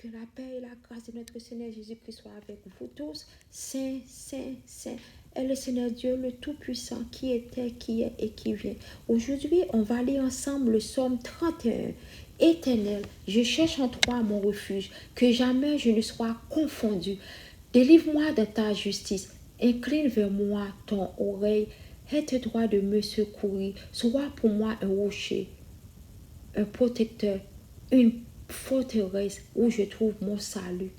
Que la paix et la grâce de notre Seigneur Jésus-Christ soient avec vous tous. Saint, Saint, Saint est le Seigneur Dieu, le Tout-Puissant, qui était, qui est et qui vient. Aujourd'hui, on va lire ensemble le psaume 31. Éternel, je cherche en toi mon refuge, que jamais je ne sois confondu. Délivre-moi de ta justice. Incline vers moi ton oreille. Hâte-toi de me secourir. Sois pour moi un rocher, un protecteur, une forteresse où je trouve mon salut.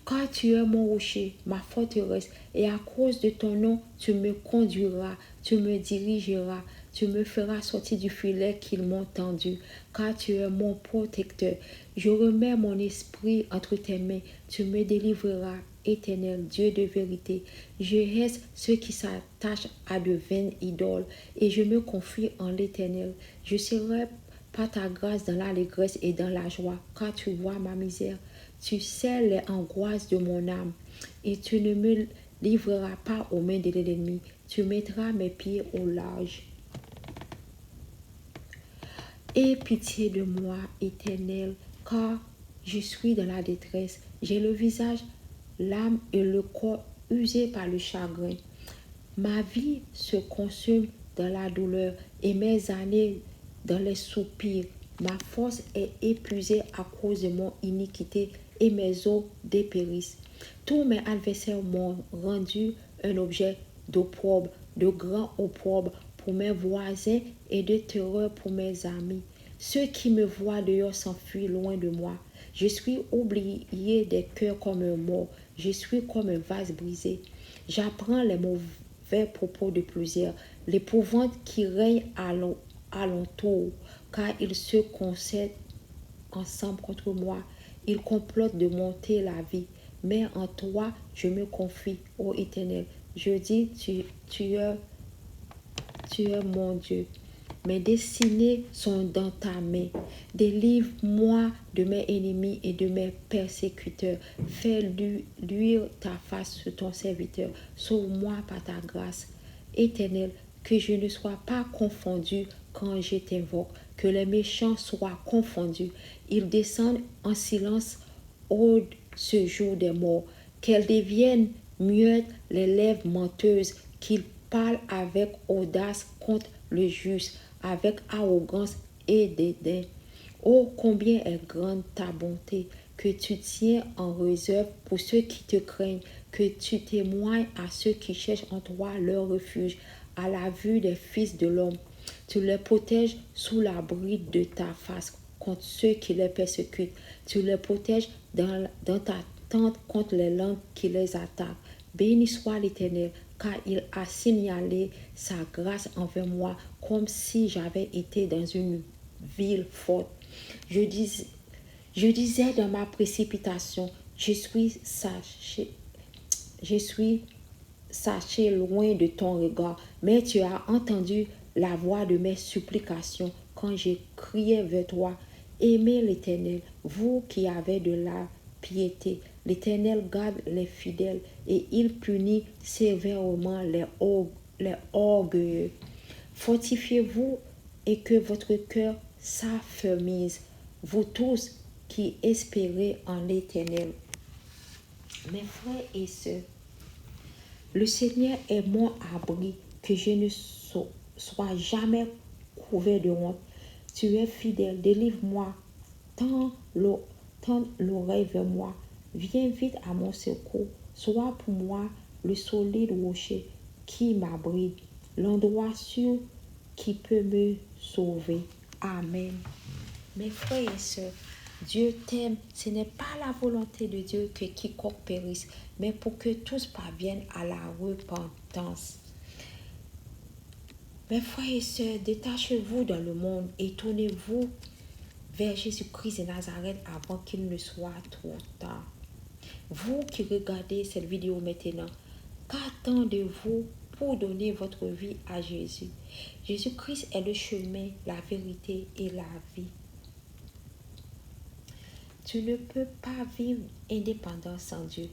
Car tu es mon rocher, ma forteresse, et à cause de ton nom, tu me conduiras, tu me dirigeras, tu me feras sortir du filet qu'ils m'ont tendu, car tu es mon protecteur. Je remets mon esprit entre tes mains, tu me délivreras, Éternel, Dieu de vérité. Je hais ceux qui s'attachent à de vaines idoles, et je me confie en l'Éternel. Je serai par ta grâce dans l'allégresse et dans la joie, car tu vois ma misère. Tu sais les angoisses de mon âme, et tu ne me livreras pas aux mains de l'ennemi. Tu mettras mes pieds au large. Aie pitié de moi, Éternel, car je suis dans la détresse. J'ai le visage, l'âme et le corps usés par le chagrin. Ma vie se consume dans la douleur et mes années dans les soupirs. Ma force est épuisée à cause de mon iniquité et mes os dépérissent. Tous mes adversaires m'ont rendu un objet d'opprobre, de grand opprobre pour mes voisins et de terreur pour mes amis. Ceux qui me voient dehors s'enfuient loin de moi. Je suis oublié des cœurs comme un mort. Je suis comme un vase brisé. J'apprends les mauvais propos de plusieurs, l'épouvante qui règne alentour, car ils se concertent ensemble contre moi. Ils complotent de monter la vie. Mais en toi, je me confie, ô Éternel. Je dis, tu es mon Dieu. Mes destinées sont dans ta main. Délivre-moi de mes ennemis et de mes persécuteurs. Fais luire ta face sur ton serviteur. Sauve-moi par ta grâce. Éternel, que je ne sois pas confondu quand je t'invoque. Que les méchants soient confondus. Ils descendent en silence au séjour des morts. Qu'elles deviennent muettes les lèvres menteuses. Qu'ils parlent avec audace contre le juste, avec arrogance et dédain. Oh, combien est grande ta bonté, que tu tiens en réserve pour ceux qui te craignent, que tu témoignes à ceux qui cherchent en toi leur refuge, à la vue des fils de l'homme. Tu les protèges sous l'abri de ta face contre ceux qui les persécutent. Tu les protèges dans ta tente contre les langues qui les attaquent. Béni soit l'Éternel, car il a signalé sa grâce envers moi, comme si j'avais été dans une ville forte. Je disais dans ma précipitation, je suis saché loin de ton regard, mais tu as entendu la voix de mes supplications quand j'ai crié vers toi. Aimez l'Éternel, vous qui avez de la piété. L'Éternel garde les fidèles et il punit sévèrement les orgueilleux. Fortifiez-vous et que votre cœur s'affermisse, vous tous qui espérez en l'Éternel. Mes frères et sœurs, le Seigneur est mon abri, que je ne sois jamais couvert de honte. Tu es fidèle, délivre-moi, tends l'oreille vers moi, viens vite à mon secours, sois pour moi le solide rocher qui m'abrite, l'endroit sûr qui peut me sauver. Amen. Mes frères et sœurs, Dieu t'aime. Ce n'est pas la volonté de Dieu que quiconque périsse, mais pour que tous parviennent à la repentance. Mes frères et sœurs, détachez-vous dans le monde et tournez-vous vers Jésus-Christ de Nazareth avant qu'il ne soit trop tard. Vous qui regardez cette vidéo maintenant, qu'attendez-vous pour donner votre vie à Jésus? Jésus-Christ est le chemin, la vérité et la vie. Tu ne peux pas vivre indépendant sans Dieu.